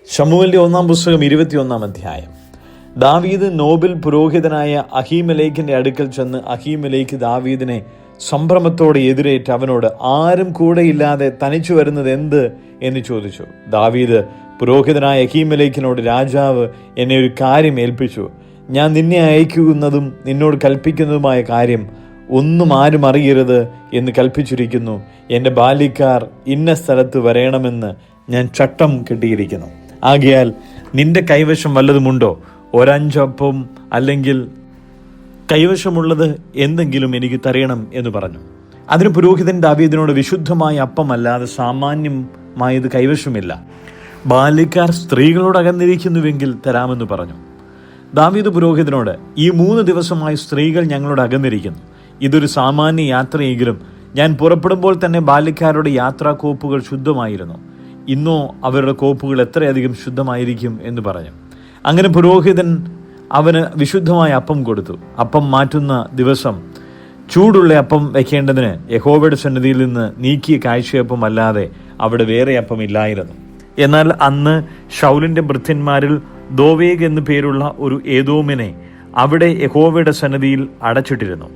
ശമൂവേലിന്റെ 1-ാം പുസ്തകം 21-ാം അധ്യായം. ദാവീദ് നോബിൽ പുരോഹിതനായ അഹീമേലെക്കിന്റെ അടുക്കൽ ചെന്ന് അഹീമേലെക്ക് ദാവീദിനെ സംഭ്രമത്തോടെ എതിരേറ്റ് അവനോട്, ആരും കൂടെയില്ലാതെ തനിച്ചു വരുന്നത് എന്ത് എന്ന് ചോദിച്ചു. ദാവീദ് പുരോഹിതനായ അഹീമേലെക്കിനോട്, രാജാവ് എന്നെ ഒരു കാര്യം ഏൽപ്പിച്ചു. ഞാൻ നിന്നെ അയക്കുന്നതും നിന്നോട് കൽപ്പിക്കുന്നതുമായ കാര്യം ഒന്നും ആരും അറിയരുത് എന്ന് കൽപ്പിച്ചിരിക്കുന്നു. എൻ്റെ ബാല്യക്കാർ ഇന്ന സ്ഥലത്ത് വരണമെന്ന് ഞാൻ ചട്ടം കെട്ടിയിരിക്കുന്നു. ആകയാൽ നിന്റെ കൈവശം വല്ലതുമുണ്ടോ? 5 അപ്പം അല്ലെങ്കിൽ കൈവശമുള്ളത് എന്തെങ്കിലും എനിക്ക് തരയണം എന്ന് പറഞ്ഞു. അതിന് പുരോഹിതൻ ദാവീദിനോട്, വിശുദ്ധമായ അപ്പമല്ലാതെ സാമാന്യമായത് കൈവശമില്ല. ബാല്യക്കാർ സ്ത്രീകളോട് അകന്നിരിക്കുന്നുവെങ്കിൽ തരാമെന്ന് പറഞ്ഞു. ദാവീദ് പുരോഹിതനോട്, ഈ 3 ദിവസമായി സ്ത്രീകൾ ഞങ്ങളോട് അകന്നിരിക്കുന്നു. ഇതൊരു സാമാന്യ യാത്രയെങ്കിലും ഞാൻ പുറപ്പെടുമ്പോൾ തന്നെ ബാല്യക്കാരുടെ യാത്രാ കോപ്പുകൾ ശുദ്ധമായിരുന്നു. ഇന്നോ അവരുടെ കോപ്പുകൾ എത്രയധികം ശുദ്ധമായിരിക്കും എന്ന് പറഞ്ഞു. അങ്ങനെ പുരോഹിതൻ അവന് വിശുദ്ധമായ അപ്പം കൊടുത്തു. അപ്പം മാറ്റുന്ന ദിവസം ചൂടുള്ള അപ്പം വയ്ക്കേണ്ടതിന് യഹോവയുടെ സന്നിധിയിൽ നിന്ന് നീക്കിയ കാഴ്ചയപ്പം അല്ലാതെ അവിടെ വേറെ അപ്പം ഇല്ലായിരുന്നു. എന്നാൽ അന്ന് ശൗലിന്റെ ഭൃത്യന്മാരിൽ ദോവേഗ് എന്നു പേരുള്ള ഒരു ഏദോമിനെ അവിടെ യഹോവയുടെ സന്നിധിയിൽ അടച്ചിട്ടിരുന്നു.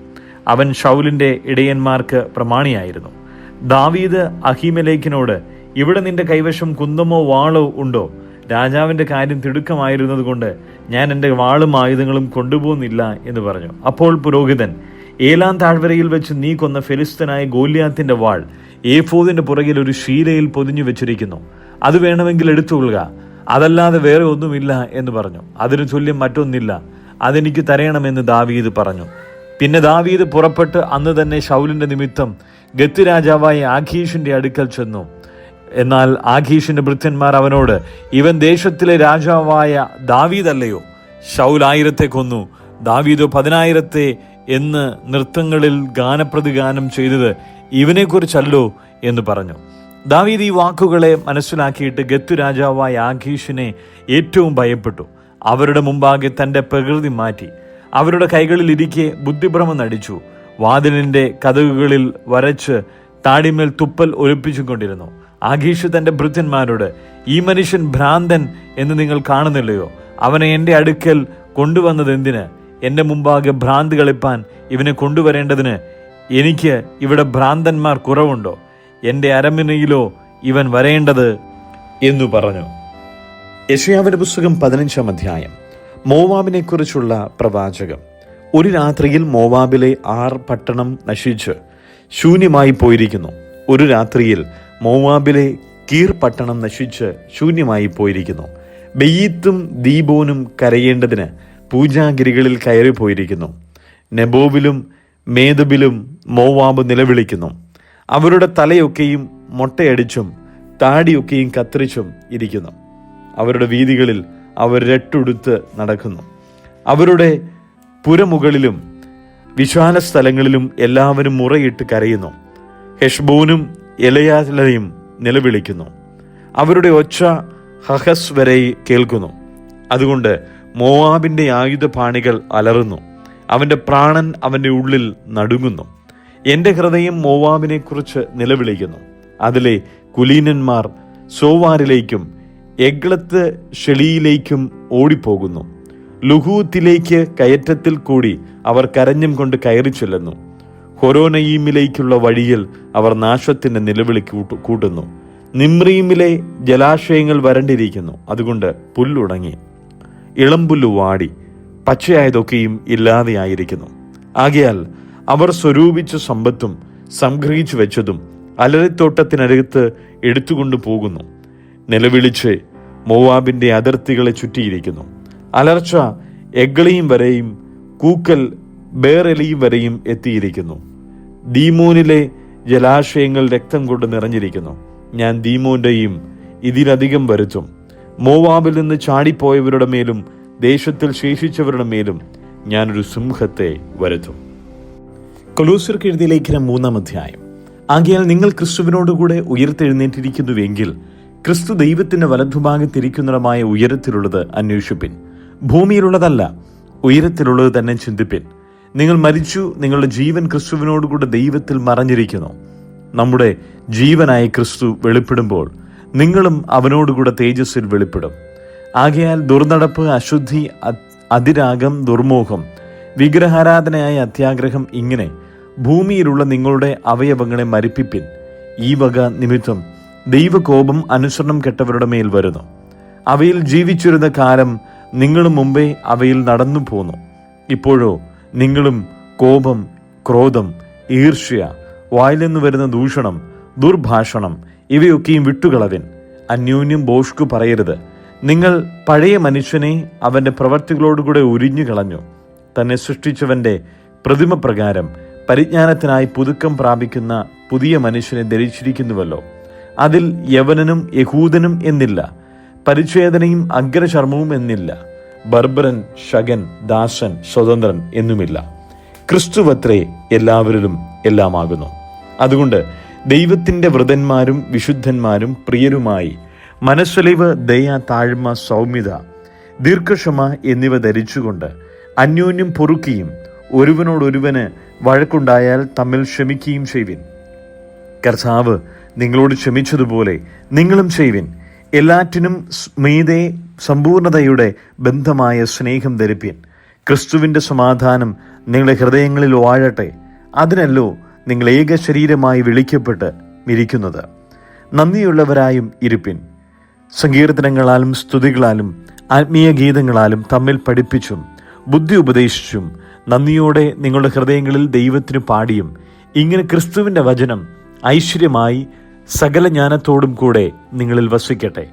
അവൻ ശൗലിന്റെ ഇടയന്മാർക്ക് പ്രമാണിയായിരുന്നു. ദാവീദ് അഹീമേലെക്കിനോട്, ഇവിടെ നിന്റെ കൈവശം കുന്തമോ വാളോ ഉണ്ടോ? രാജാവിന്റെ കാര്യം തിടുക്കമായിരുന്നത് കൊണ്ട് ഞാൻ എൻ്റെ വാളും ആയുധങ്ങളും കൊണ്ടുപോകുന്നില്ല എന്ന് പറഞ്ഞു. അപ്പോൾ പുരോഹിതൻ, ഏലാം താഴ്വരയിൽ വെച്ച് നീ കൊന്ന ഫെലിസ്തനായ ഗോല്യാത്തിന്റെ വാൾ ഏഫോദിന്റെ പുറകിൽ ഒരു ശീലയിൽ പൊതിഞ്ഞു വെച്ചിരിക്കുന്നു. അത് വേണമെങ്കിൽ എടുത്തുകൊള്ളുക, അതല്ലാതെ വേറെ ഒന്നുമില്ല എന്ന് പറഞ്ഞു. അതിന് തുല്യം മറ്റൊന്നില്ല, അതെനിക്ക് തരയണമെന്ന് ദാവീദ് പറഞ്ഞു. പിന്നെ ദാവീദ് പുറപ്പെട്ട് അന്ന് തന്നെ ശൗലിന്റെ നിമിത്തം ഗത്ത് രാജാവായ ആഖീഷിന്റെ അടുക്കൽ ചെന്നു. എന്നാൽ ആഖീഷിന്റെ ഭൃത്യന്മാർ അവനോട്, ഇവൻ ദേശത്തിലെ രാജാവായ ദാവീദല്ലയോ? ശൗൽ 1000 കൊന്നു, ദാവീദോ 10,000 എന്ന് നൃത്തങ്ങളിൽ ഗാനപ്രതിഗാനം ചെയ്തത് ഇവനെക്കുറിച്ചല്ലോ എന്ന് പറഞ്ഞു. ദാവീദ് ഈ വാക്കുകളെ മനസ്സിലാക്കിയിട്ട് ഗത്ത് രാജാവായ ആഖീഷിനെ ഏറ്റവും ഭയപ്പെട്ടു. അവരുടെ മുമ്പാകെ തന്റെ പ്രകൃതി മാറ്റി അവരുടെ കൈകളിൽ ഇരിക്കെ ബുദ്ധിഭ്രമം നടിച്ചു. വാതിലിന്റെ കതകുകളിൽ വരച്ച് താടിമേൽ തുപ്പൽ ഒലിപ്പിച്ചുകൊണ്ടിരുന്നു. ആഖീഷ് തന്റെ ഭൃത്യന്മാരോട്, ഈ മനുഷ്യൻ ഭ്രാന്തൻ എന്ന് നിങ്ങൾ കാണുന്നില്ലയോ? അവനെ എൻ്റെ അടുക്കൽ കൊണ്ടുവന്നത് എന്തിന്? എൻ്റെ മുമ്പാകെ ഭ്രാന്ത് കളിപ്പാൻ ഇവനെ കൊണ്ടുവരേണ്ടതിന് എനിക്ക് ഇവിടെ ഭ്രാന്തന്മാർ കുറവുണ്ടോ? എൻ്റെ അരമനയിലോ ഇവൻ വരേണ്ടത് എന്നു പറഞ്ഞു. യെശയ്യാവിന്റെ പുസ്തകം 15-ാം അധ്യായം. മോവാബിനെ കുറിച്ചുള്ള പ്രവാചകം. ഒരു രാത്രിയിൽ മോവാബിലെ 6 പട്ടണം നശിച്ച് ശൂന്യമായി പോയിരിക്കുന്നു. ഒരു രാത്രിയിൽ മോവാബിലെ കീർ പട്ടണം നശിച്ച് ശൂന്യമായി പോയിരിക്കുന്നു. ബെയീത്തും ദീബോനും കരയേണ്ടതിന് പൂജാഗിരികളിൽ കയറിപ്പോയിരിക്കുന്നു. നെബോവിലും മേദബിലും മോവാബ് നിലവിളിക്കുന്നു. അവരുടെ തലയൊക്കെയും മൊട്ടയടിച്ചും താടിയൊക്കെയും കത്തിരിച്ചും ഇരിക്കുന്നു. അവരുടെ വീതികളിൽ അവർ രട്ടുടുത്ത് നടക്കുന്നു. അവരുടെ പുരമുകളിലും വിശാല സ്ഥലങ്ങളിലും എല്ലാവരും മുറയിട്ട് കരയുന്നു. ഹെഷ്ബോനും എലയാലയും നിലവിളിക്കുന്നു. അവരുടെ ഒച്ച ഹഹസ് വരെ കേൾക്കുന്നു. അതുകൊണ്ട് മോവാബിന്റെ ആയുധപാണികൾ അലറുന്നു. അവന്റെ പ്രാണൻ അവന്റെ ഉള്ളിൽ നടുങ്ങുന്നു. എൻ്റെ ഹൃദയം മോവാബിനെ കുറിച്ച് നിലവിളിക്കുന്നു. അതിലെ കുലീനന്മാർ സോവാരിലേക്കും എഗ്ലത്ത് ഷെളിയിലേക്കും ഓടിപ്പോകുന്നു. ലുഹൂത്തിലേക്ക് കയറ്റത്തിൽ കൂടി അവർ കരഞ്ഞും കൊണ്ട് കയറി ചെല്ലുന്നു. ഹൊരോനയീമിലേക്കുള്ള വഴിയിൽ അവർ നാശത്തിന്റെ നിലവിളി കൂട്ടുന്നു. നിമ്രീമിലെ ജലാശയങ്ങൾ വരണ്ടിരിക്കുന്നു. അതുകൊണ്ട് പുല്ലുണങ്ങി, ഇളംപുല്ലു വാടി, പച്ചയായതൊക്കെയും ഇല്ലാതെയായിരിക്കുന്നു. ആകയാൽ അവർ സ്വരൂപിച്ച സമ്പത്തും സംഗ്രഹിച്ചു വെച്ചതും അലരിത്തോട്ടത്തിനടുത്ത് എടുത്തുകൊണ്ടു പോകുന്നു. നിലവിളിച്ച് മോവാബിന്റെ അതിർത്തികളെ ചുറ്റിയിരിക്കുന്നു. അലർച്ച എഗ്ലയും വരെയും കൂക്കൽ ബേറെലിയും വരെയും എത്തിയിരിക്കുന്നു. ദീമോനിലെ ജലാശയങ്ങൾ രക്തം കൊണ്ട് നിറഞ്ഞിരിക്കുന്നു. ഞാൻ ദീമോന്റെയും ഇതിലധികം വരുത്തും. മോവാബിൽ നിന്ന് ചാടിപ്പോയവരുടെ മേലും ദേശത്തിൽ ശേഷിച്ചവരുടെ മേലും ഞാനൊരു സിംഹത്തെ വരുത്തും. കൊലോസ്യർക്ക് എഴുതിയ ലേഖനം 3-ാം അധ്യായം. ആകയാൽ നിങ്ങൾ ക്രിസ്തുവിനോടുകൂടെ ഉയർത്തെഴുന്നേറ്റിരിക്കുന്നുവെങ്കിൽ ക്രിസ്തു ദൈവത്തിന്റെ വലതുഭാഗത്തിരിക്കുന്നതുമായ ഉയരത്തിലുള്ളത് അന്വേഷിപ്പിൻ. ഭൂമിയിലുള്ളതല്ല, ഉയരത്തിലുള്ളത് തന്നെ ചിന്തിപ്പിൻ. നിങ്ങൾ മരിച്ചു, നിങ്ങളുടെ ജീവൻ ക്രിസ്തുവിനോടുകൂടെ ദൈവത്തിൽ മറഞ്ഞിരിക്കുന്നു. നമ്മുടെ ജീവനായ ക്രിസ്തു വെളിപ്പെടുമ്പോൾ നിങ്ങളും അവനോടുകൂടെ തേജസ്സിൽ വെളിപ്പെടും. ആകയാൽ ദുർനടപ്പ്, അശുദ്ധി, അതിരാഗം, ദുർമോഹം, വിഗ്രഹാരാധനയായ അത്യാഗ്രഹം, ഇങ്ങനെ ഭൂമിയിലുള്ള നിങ്ങളുടെ അവയവങ്ങളെ മരിപ്പിപ്പിൻ. ഈ വക നിമിത്തം ദൈവകോപം അനുസരണം കെട്ടവരുടെ മേൽ വരുന്നു. അവയിൽ ജീവിച്ചിരുന്ന കാലം നിങ്ങളും മുമ്പേ അവയിൽ നടന്നു പോന്നു. ഇപ്പോഴോ നിങ്ങളും കോപം, ക്രോധം, ഈർഷ്യ, വായിൽനിന്ന് വരുന്ന ദൂഷണം, ദുർഭാഷണം ഇവയൊക്കെയും വിട്ടുകളവിൻ. അന്യോന്യം ഭോഷ്കു പറയരുത്. നിങ്ങൾ പഴയ മനുഷ്യനെ അവന്റെ പ്രവർത്തികളോടുകൂടെ ഉരിഞ്ഞു കളഞ്ഞു. തന്നെ സൃഷ്ടിച്ചവന്റെ പ്രതിമ പ്രകാരം പരിജ്ഞാനത്തിനായി പുതുക്കം പ്രാപിക്കുന്ന പുതിയ മനുഷ്യനെ ധരിച്ചിരിക്കുന്നുവല്ലോ. അതിൽ യവനനും യഹൂദനും എന്നില്ല, പരിച്ഛേദനയും അഗ്രചർമ്മവും എന്നില്ല, ബർബരൻ, ശകൻ, ദാസൻ, സ്വതന്ത്രൻ എന്നുമില്ല. ക്രിസ്തുവത്രേ എല്ലാവരിലും എല്ലാമാകുന്നു. അതുകൊണ്ട് ദൈവത്തിന്റെ വൃതന്മാരും വിശുദ്ധന്മാരും പ്രിയരുമായി മനസ്സലിവ്, ദയ, താഴ്മ, സൗമ്യത, ദീർഘക്ഷമ എന്നിവ ധരിച്ചുകൊണ്ട് അന്യോന്യം പൊറുക്കുകയും ഒരുവനോടൊരുവന് വഴക്കുണ്ടായാൽ തമ്മിൽ ക്ഷമിക്കുകയും ചെയ്യുവിൻ. കർത്താവ് നിങ്ങളോട് ക്ഷമിച്ചതുപോലെ നിങ്ങളും ചെയ്യുവിൻ. എല്ലാറ്റിനും മീതെ സമ്പൂർണതയുടെ ബന്ധമായ സ്നേഹം ധരിപ്പിൻ. ക്രിസ്തുവിന്റെ സമാധാനം നിങ്ങളുടെ ഹൃദയങ്ങളിൽ വാഴട്ടെ. അതിനല്ലോ നിങ്ങൾ ഏക ശരീരമായി വിളിക്കപ്പെട്ട് ഇരിക്കുന്നത്. നന്ദിയുള്ളവരായും ഇരുപ്പിൻ. സങ്കീർത്തനങ്ങളാലും സ്തുതികളാലും ആത്മീയ ഗീതങ്ങളാലും തമ്മിൽ പഠിപ്പിച്ചും ബുദ്ധി ഉപദേശിച്ചും നന്ദിയോടെ നിങ്ങളുടെ ഹൃദയങ്ങളിൽ ദൈവത്തിന് പാടിയും ഇങ്ങനെ ക്രിസ്തുവിന്റെ വചനം ഐശ്വര്യമായി സകല ജ്ഞാനത്തോടും കൂടെ നിങ്ങളിൽ വസിക്കട്ടെ.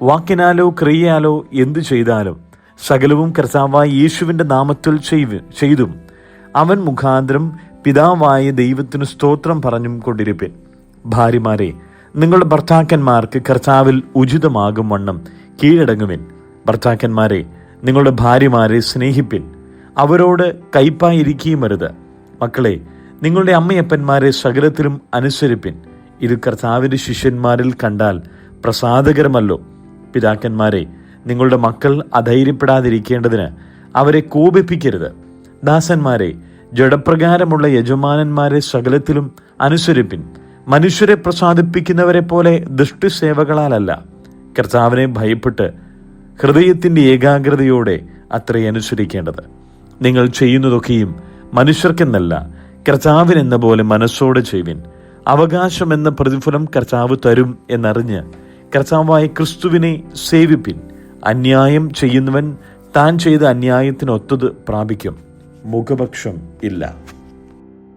വാക്കിനാലോ ക്രിയയാലോ എന്തു ചെയ്താലും സകലവും കർത്താവായ യേശുവിന്റെ നാമത്തിൽ ചെയ്തും അവൻ മുഖാന്തരം പിതാവായ ദൈവത്തിന് സ്തോത്രം പറഞ്ഞും കൊണ്ടിരിപ്പിൻ. ഭാര്യമാരെ, നിങ്ങളുടെ ഭർത്താക്കന്മാർക്ക് കർത്താവിൽ ഉചിതമാകും വണ്ണം കീഴടങ്ങുവിൻ. ഭർത്താക്കന്മാരെ, നിങ്ങളുടെ ഭാര്യമാരെ സ്നേഹിപ്പിൻ, അവരോട് കയ്പായിരിക്കുകയും അരുത്. മക്കളെ, നിങ്ങളുടെ അമ്മയപ്പന്മാരെ സകലത്തിലും അനുസരിപ്പിൻ. ഇത് കർത്താവിന്റെ ശിഷ്യന്മാരിൽ കണ്ടാൽ പ്രസാദകരമല്ലോ. പിതാക്കന്മാരെ, നിങ്ങളുടെ മക്കൾ അധൈര്യപ്പെടാതിരിക്കേണ്ടതിന് അവരെ കോപിപ്പിക്കരുത്. ദാസന്മാരെ, ജഡപ്രകാരമുള്ള യജമാനന്മാരെ സകലത്തിലും അനുസരിപ്പിൻ. മനുഷ്യരെ പ്രസാദിപ്പിക്കുന്നവരെ പോലെ ദുഷ്ടസേവകളാലല്ല, കർത്താവിനെ ഭയപ്പെട്ട് ഹൃദയത്തിന്റെ ഏകാഗ്രതയോടെ അത്രേ അനുസരിക്കേണ്ടത്. നിങ്ങൾ ചെയ്യുന്നതൊക്കെയും മനുഷ്യർക്കെന്നല്ല, കർത്താവിനെന്ന പോലെ മനസ്സോടെ ചെയ്യുവിൻ. അവകാശമെന്ന പ്രതിഫലം കർത്താവ് തരും എന്നറിഞ്ഞ് കർത്താവായ ക്രിസ്തുവിനെ സേവിപ്പിൻ. അന്യായം ചെയ്യുന്നവൻ താൻ ചെയ്ത അന്യായത്തിനൊത്തത് പ്രാപിക്കും. മുഖപക്ഷം ഇല്ല.